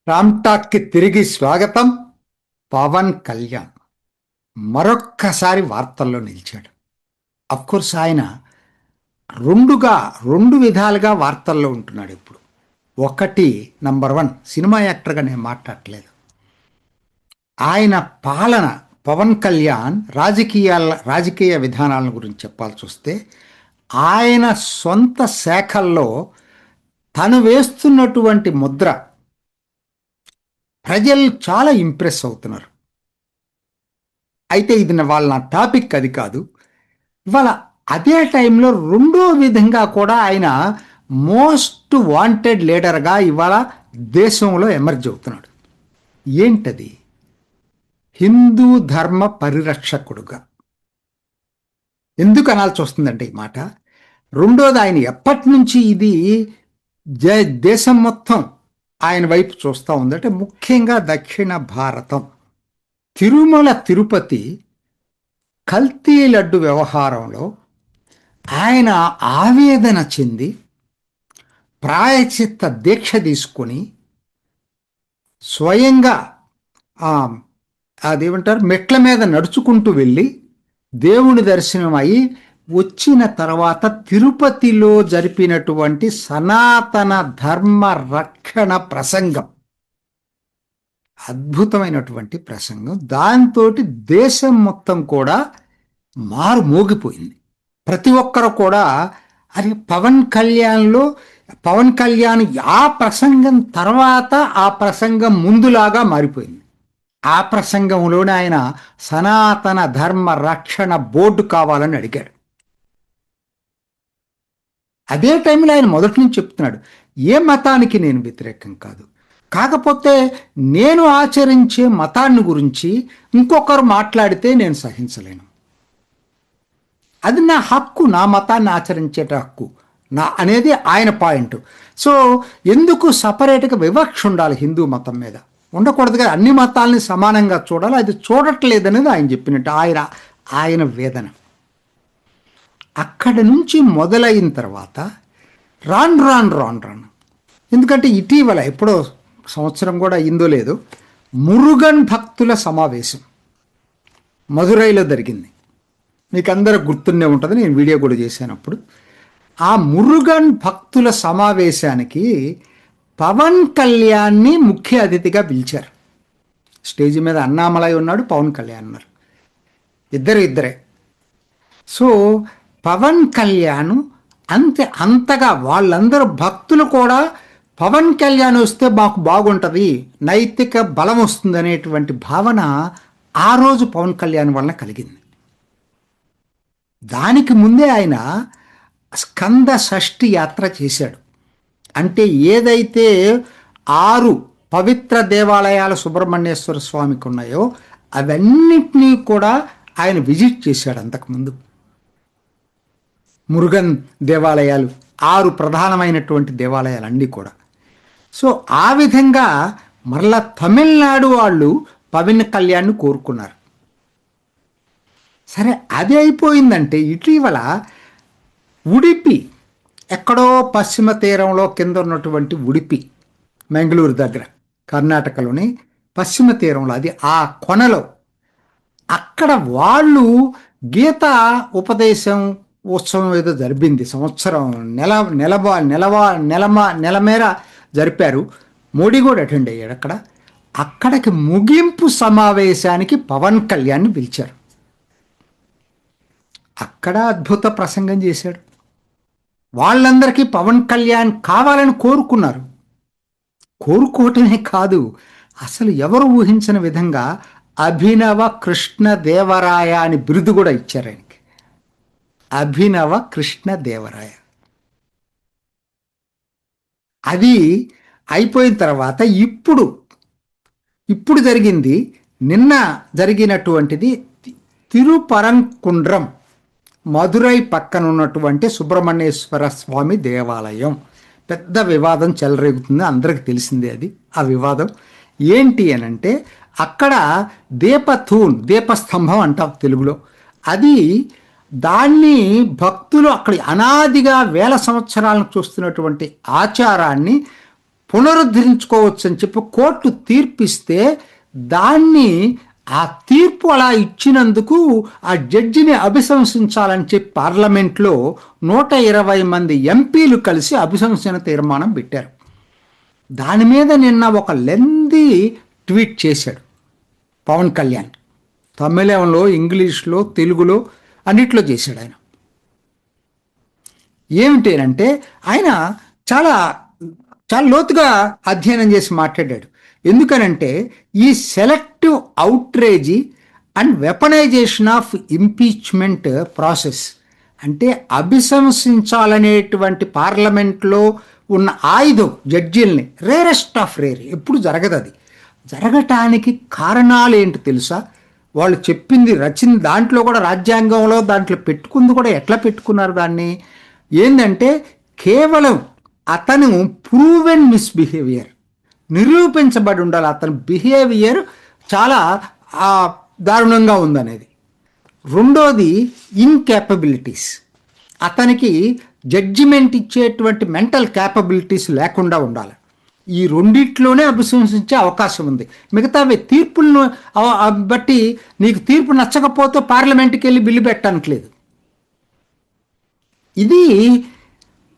రామ్ టాక్కి తిరిగి స్వాగతం. పవన్ కళ్యాణ్ మరొక్కసారి వార్తల్లో నిలిచాడు. అఫ్కోర్స్ ఆయన రెండు విధాలుగా వార్తల్లో ఉంటున్నాడు ఇప్పుడు. ఒకటి, నంబర్ 1, సినిమా యాక్టర్గా నేను మాట్లాడట్లేదు. ఆయన పాలన, పవన్ కళ్యాణ్ రాజకీయ విధానాల గురించి చెప్పాల్సి వస్తే ఆయన సొంత శాఖల్లో తను వేస్తున్నటువంటి ముద్ర ప్రజలు చాలా ఇంప్రెస్ అవుతున్నారు. అయితే ఇది వాళ్ళ టాపిక్ అది కాదు. ఇవాళ అదే టైంలో రెండో విధంగా కూడా ఆయన మోస్ట్ వాంటెడ్ లీడర్గా ఇవాళ దేశంలో ఎమర్జ్ అవుతున్నాడు. ఏంటది? హిందూ ధర్మ పరిరక్షకుడుగా. ఎందుకు అనాల్సి వస్తుందంటే ఈ మాట, రెండోది ఆయన ఎప్పటి నుంచి ఇది దేశం మొత్తం ఆయన వైపు చూస్తూ ఉందంటే, ముఖ్యంగా దక్షిణ భారతం, తిరుమల తిరుపతి కల్తీ లడ్డు వ్యవహారంలో ఆయన ఆవేదన చెంది ప్రాయచిత్త దీక్ష తీసుకొని స్వయంగా అదేమంటారు మెట్ల మీద నడుచుకుంటూ వెళ్ళి దేవుని దర్శనం అయి వచ్చిన తర్వాత తిరుపతిలో జరిపినటువంటి సనాతన ధర్మ రక్షణ ప్రసంగం, అద్భుతమైనటువంటి ప్రసంగం. దాంతో దేశం మొత్తం కూడా మోగిపోయింది. ప్రతి ఒక్కరు కూడా అరే పవన్ కళ్యాణ్ ఆ ప్రసంగం తర్వాత ఆ ప్రసంగం ముందులాగా మారిపోయింది. ఆ ప్రసంగంలోనే ఆయన సనాతన ధర్మ రక్షణ బోర్డు కావాలని అడిగాడు. అదే టైంలో ఆయన మొదటి నుంచి చెప్తున్నాడు, ఏ మతానికి నేను వ్యతిరేకం కాదు, కాకపోతే నేను ఆచరించే మతాన్ని గురించి ఇంకొకరు మాట్లాడితే నేను సహించలేను. అది నా హక్కు, నా మతాన్ని ఆచరించేట హక్కు అనేది ఆయన పాయింట్. సో ఎందుకు సపరేట్గా వివక్ష ఉండాలి హిందూ మతం మీద? ఉండకూడదు కదా, అన్ని మతాలని సమానంగా చూడాలి. అది చూడట్లేదనేది ఆయన చెప్పినట్టు ఆయన వేదన. అక్కడి నుంచి మొదలైన తర్వాత రాను ఎందుకంటే ఇటీవల ఎప్పుడో సంవత్సరం కూడా అయిందో లేదో మురుగన్ భక్తుల సమావేశం మదురైలో జరిగింది. మీకు అందరూ గుర్తుండే ఉంటుంది, నేను వీడియో కూడా చేశానప్పుడు. ఆ మురుగన్ భక్తుల సమావేశానికి పవన్ కళ్యాణ్ని ముఖ్య అతిథిగా పిలిచారు. స్టేజ్ మీద అన్నామలై ఉన్నాడు, పవన్ కళ్యాణ్ ఉన్నారు, ఇద్దరే. సో పవన్ కళ్యాణ్ అంతగా వాళ్ళందరూ భక్తులు కూడా పవన్ కళ్యాణ్ వస్తే మాకు బాగుంటుంది, నైతిక బలం వస్తుంది అనేటువంటి భావన ఆ రోజు పవన్ కళ్యాణ్ వలన కలిగింది. దానికి ముందే ఆయన స్కంద షష్ఠి యాత్ర చేశాడు. అంటే ఏదైతే 6 పవిత్ర దేవాలయాలు సుబ్రహ్మణ్యేశ్వర స్వామికి ఉన్నాయో అవన్నిటినీ కూడా ఆయన విజిట్ చేశాడు అంతకుముందు. మురుగన్ దేవాలయాలు 6 ప్రధానమైనటువంటి దేవాలయాలు అన్నీ కూడా. సో ఆ విధంగా మరలా తమిళనాడు వాళ్ళు పవన్ కళ్యాణ్ను కోరుకున్నారు. సరే, అది అయిపోయిందంటే ఇటీవల ఉడిపి, ఎక్కడో పశ్చిమ తీరంలో కింద ఉన్నటువంటి ఉడిపి, మంగళూరు దగ్గర, కర్ణాటకలోని పశ్చిమ తీరంలో, అది ఆ కొనలో, అక్కడ వాళ్ళు గీత ఉపదేశం ఉత్సవం ఏదో జరిపింది. సంవత్సరం నెల మేర జరిపారు. మోడీ కూడా అటెండ్ అయ్యాడు అక్కడికి ముగింపు సమావేశానికి పవన్ కళ్యాణ్ని పిలిచారు. అక్కడ అద్భుత ప్రసంగం చేశాడు. వాళ్ళందరికీ పవన్ కళ్యాణ్ కావాలని కోరుకున్నారు. కోరుకోవటమే కాదు, అసలు ఎవరు ఊహించిన విధంగా అభినవ కృష్ణదేవరాయ అని బిరుదు కూడా ఇచ్చారు ఆయనకి. అభినవ కృష్ణదేవరాయ. అది అయిపోయిన తర్వాత ఇప్పుడు జరిగింది, నిన్న జరిగినటువంటిది తిరుపరంకుండ్రం, మదురై పక్కన ఉన్నటువంటి సుబ్రహ్మణ్యేశ్వర స్వామి దేవాలయం. పెద్ద వివాదం చెలరేగుతుంది, అందరికి తెలిసిందే అది. ఆ వివాదం ఏంటి అనంటే, అక్కడ దీపస్తంభం అంటాం తెలుగులో, అది దాన్ని భక్తులు అక్కడ అనాదిగా వేల సంవత్సరాలను చూస్తున్నటువంటి ఆచారాన్ని పునరుద్ధరించుకోవచ్చు అని చెప్పి కోర్టు తీర్పిస్తే దాన్ని ఆ తీర్పు అలా ఇచ్చినందుకు ఆ జడ్జిని అభిశంసించాలని చెప్పి పార్లమెంట్లో 120 మంది ఎంపీలు కలిసి అభిశంసన తీర్మానం పెట్టారు. దాని మీద నిన్న ఒక లెందీ ట్వీట్ చేశాడు పవన్ కళ్యాణ్. తమిళంలో, ఇంగ్లీష్లో, తెలుగులో అన్నిట్లో చేశాడు ఆయన. ఏమిటంటే ఆయన చాలా చాలా లోతుగా అధ్యయనం చేసి మాట్లాడాడు. ఎందుకనంటే ఈ selective outrage and weaponisation of impeachment process అంటే అభిశంసించాలనేటువంటి పార్లమెంట్లో ఉన్న ఆయుధం జడ్జీల్ని రేరెస్ట్ ఆఫ్ రేర్, ఎప్పుడు జరగదు. అది జరగటానికి కారణాలు ఏంటి తెలుసా? వాళ్ళు చెప్పింది రచింది దాంట్లో కూడా రాజ్యాంగంలో దాంట్లో పెట్టుకుంది కూడా ఎట్లా పెట్టుకున్నారు దాన్ని ఏంటంటే కేవలం అతను ప్రూవెన్ మిస్బిహేవియర్, నిరూపించబడి ఉండాలి అతని బిహేవియర్ చాలా దారుణంగా ఉందనేది. రెండోది ఇన్కేపబిలిటీస్, అతనికి జడ్జిమెంట్ ఇచ్చేటువంటి మెంటల్ క్యాపబిలిటీస్ లేకుండా ఉండాలి. ఈ రెండిట్లోనే అభిశంసించే అవకాశం ఉంది. మిగతావి తీర్పులను బట్టి నీకు తీర్పు నచ్చకపోతే పార్లమెంట్కి వెళ్ళి బిల్లు పెట్టడానికి లేదు. ఇది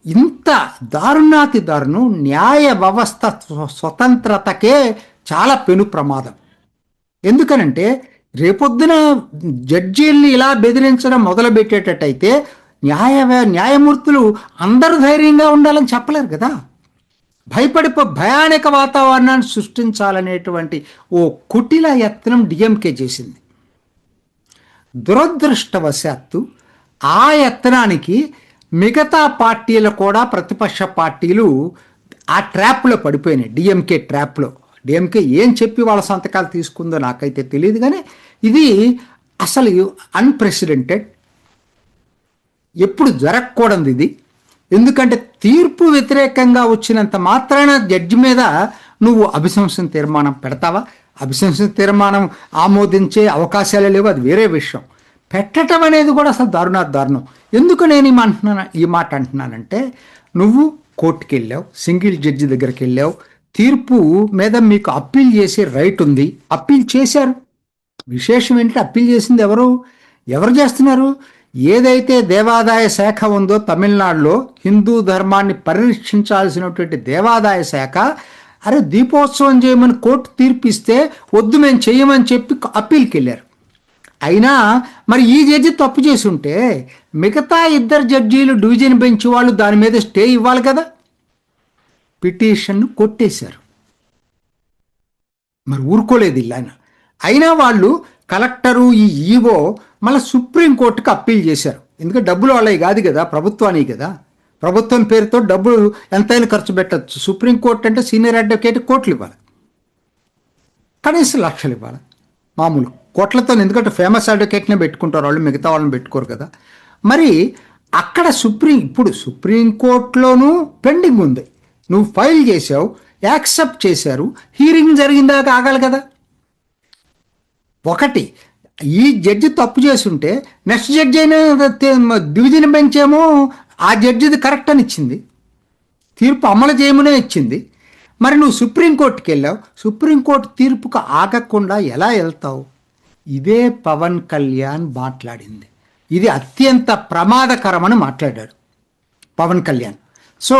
ఇంత దారుణాతి దారుణం. న్యాయ వ్యవస్థ స్వతంత్రతకే చాలా పెను ప్రమాదం. ఎందుకనంటే రేపొద్దున జడ్జీల్ని ఇలా బెదిరించడం మొదలుపెట్టేటట్టయితే న్యాయమూర్తులు అందరూ ధైర్యంగా ఉండాలని చెప్పలేరు కదా. భయానక వాతావరణాన్ని సృష్టించాలనేటువంటి ఓ కుటిల యత్నం డిఎంకే చేసింది. దురదృష్టవశాత్తు ఆ యత్నానికి మిగతా పార్టీలు కూడా, ప్రతిపక్ష పార్టీలు ఆ ట్రాప్లో పడిపోయినాయి. డిఎంకే ట్రాప్లో. డిఎంకే ఏం చెప్పి వాళ్ళ సంతకాలు తీసుకుందో నాకైతే తెలియదు, కానీ ఇది అసలు అన్ప్రెసిడెంటెడ్, ఎప్పుడు జరగకూడదు ఇది. ఎందుకంటే తీర్పు వ్యతిరేకంగా వచ్చినంత మాత్రాన జడ్జి మీద నువ్వు అభిశంసన తీర్మానం పెడతావా? అభిశంసన తీర్మానం ఆమోదించే అవకాశాలే లేవు, అది వేరే విషయం. పెట్టడం అనేది కూడా అసలు దారుణం. ఎందుకు నేను ఈ మాట అంటున్నానంటే, నువ్వు కోర్టుకి వెళ్ళావు, సింగిల్ జడ్జి దగ్గరికి వెళ్ళావు, తీర్పు మీద మీకు అప్పీల్ చేసే రైట్ ఉంది, అప్పీల్ చేశారు. విశేషం ఏంటంటే అప్పీల్ చేసింది ఎవరు చేస్తున్నారు? ఏదైతే దేవాదాయ శాఖ ఉందో తమిళనాడులో, హిందూ ధర్మాన్ని పరిరక్షించాల్సినటువంటి దేవాదాయ శాఖ, అరే దీపోత్సవం చేయమని కోర్టు తీర్పిస్తే వద్దు మేము చేయమని చెప్పి అప్పీల్కి వెళ్ళారు. అయినా మరి ఈ జడ్జి తప్పు చేసి ఉంటే మిగతా 2 జడ్జీలు డివిజన్ బెంచ్ వాళ్ళు దాని మీద స్టే ఇవ్వాలి కదా. పిటిషన్ను కొట్టేశారు. మరి ఊరుకోలేదు ఇలా. అయినా వాళ్ళు కలెక్టరు, ఈ ఈవో మళ్ళీ సుప్రీంకోర్టుకి అప్పీల్ చేశారు. ఎందుకంటే డబ్బులు వాళ్ళవి కాదు కదా, ప్రభుత్వానికి కదా. ప్రభుత్వం పేరుతో డబ్బులు ఎంతైనా ఖర్చు పెట్టచ్చు. సుప్రీంకోర్టు అంటే సీనియర్ అడ్వకేట్ కోట్లు ఇవ్వాలి, కనీసం లక్షలు ఇవ్వాలి. మామూలు కోట్లతో, ఎందుకంటే ఫేమస్ అడ్వకేట్నే పెట్టుకుంటారు వాళ్ళు, మిగతా వాళ్ళని పెట్టుకోరు కదా. మరి అక్కడ ఇప్పుడు సుప్రీంకోర్టులోనూ పెండింగ్ ఉంది. నువ్వు ఫైల్ చేసావు, యాక్సెప్ట్ చేశారు, హీరింగ్ జరిగిందాక ఆగాలి కదా. ఒకటి, ఈ జడ్జి తప్పు చేస్తుంటే నెక్స్ట్ జడ్జి అయినా డివిజన్ బెంచ్ ఏమో ఆ జడ్జిది కరెక్ట్ అని ఇచ్చింది, తీర్పు అమలు చేయమనే ఇచ్చింది. మరి నువ్వు సుప్రీంకోర్టుకి వెళ్ళావు, సుప్రీంకోర్టు తీర్పుకు ఆగకుండా ఎలా వెళ్తావు? ఇదే పవన్ కళ్యాణ్ మాట్లాడింది. ఇది అత్యంత ప్రమాదకరమని మాట్లాడాడు పవన్ కళ్యాణ్. సో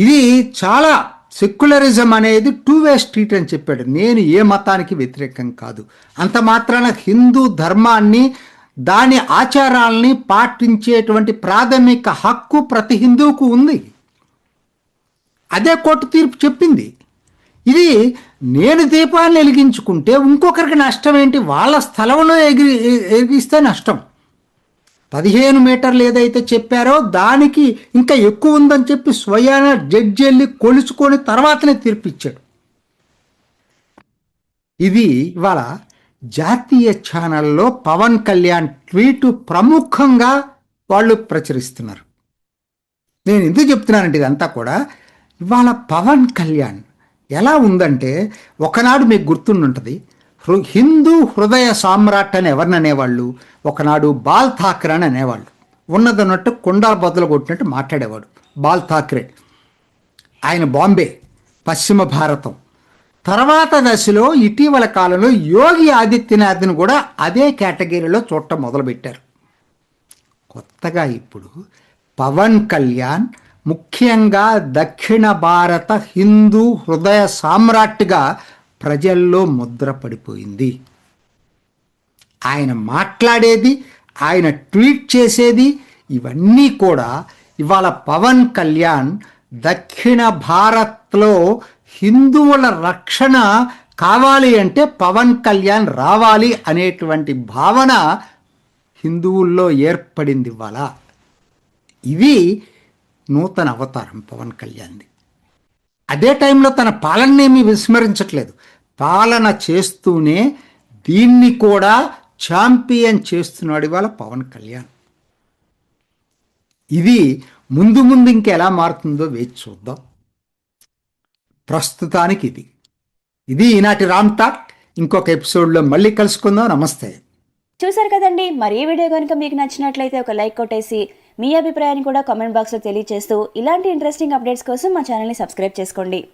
ఇది చాలా సెక్యులరిజం అనేది 2-వే స్ట్రీట్ అని చెప్పాడు. నేను ఏ మతానికి వ్యతిరేకం కాదు, అంత మాత్రాన హిందూ ధర్మాన్ని, దాని ఆచారాలని పాటించేటువంటి ప్రాథమిక హక్కు ప్రతి హిందువుకు ఉంది. అదే కోర్టు తీర్పు చెప్పింది. ఇది నేను దీపాన్ని వెలిగించుకుంటే ఇంకొకరికి నష్టం ఏంటి? వాళ్ళ స్థలంలో ఎగిరిస్తే నష్టం. 15 మీటర్లు ఏదైతే చెప్పారో దానికి ఇంకా ఎక్కువ ఉందని చెప్పి స్వయాన జడ్జి వెళ్ళి కొలుచుకొని తర్వాతనే తీర్పిచ్చాడు. ఇది ఇవాళ జాతీయ ఛానల్లో పవన్ కళ్యాణ్ ట్వీట్ ప్రముఖంగా వాళ్ళు ప్రచురిస్తున్నారు. నేను ఎందుకు చెప్తున్నానంటే ఇదంతా కూడా ఇవాళ పవన్ కళ్యాణ్ ఎలా ఉందంటే, ఒకనాడు మీకు గుర్తుండుంటుంది, హిందూ హృదయ సామ్రాట్ అని ఎవరిని అనేవాళ్ళు, ఒకనాడు బాల్ ఠాక్రే అని అనేవాళ్ళు. ఉన్నదన్నట్టు కొండాల బద్దలు కొట్టినట్టు మాట్లాడేవాడు బాల్ ఠాక్రే. ఆయన బాంబే పశ్చిమ భారతం. తర్వాత దశలో ఇటీవల కాలంలో యోగి ఆదిత్యనాథ్ని కూడా అదే కేటగిరీలో చూడటం మొదలుపెట్టారు. కొత్తగా ఇప్పుడు పవన్ కళ్యాణ్ ముఖ్యంగా దక్షిణ భారత హిందూ హృదయ సామ్రాట్గా ప్రజల్లో ముద్ర పడిపోయింది. ఆయన మాట్లాడేది, ఆయన ట్వీట్ చేసేది ఇవన్నీ కూడా ఇవాళ పవన్ కళ్యాణ్ దక్షిణ భారత్లో హిందువుల రక్షణ కావాలి అంటే పవన్ కళ్యాణ్ రావాలి అనేటువంటి భావన హిందువుల్లో ఏర్పడింది ఇవాళ. ఇది నూతన అవతారం పవన్ కళ్యాణ్ది. అదే టైంలో తన పాలనేమీ విస్మరించట్లేదు. పాలన చేస్తూనే దీన్ని కూడా ఛాంపియన్ చేస్తున్నాడు ఇవాళ పవన్ కళ్యాణ్. ఇది ముందు ముందు ఇంకెలా మారుతుందో వేచి చూద్దాం. ప్రస్తుతానికి ఇది ఈనాటి రామ్ టాక్. ఇంకొక ఎపిసోడ్లో మళ్ళీ కలుసుకుందాం. నమస్తే. చూసారు కదండి, మరి ఈ వీడియో కనుక మీకు నచ్చినట్లయితే ఒక లైక్ కొట్టేసి మీ అభిప్రాయాన్ని కూడా కామెంట్ బాక్స్లో తెలియజేస్తూ ఇలాంటి ఇంట్రెస్టింగ్ అప్డేట్స్ కోసం మా ఛానల్ని సబ్స్క్రైబ్ చేసుకోండి.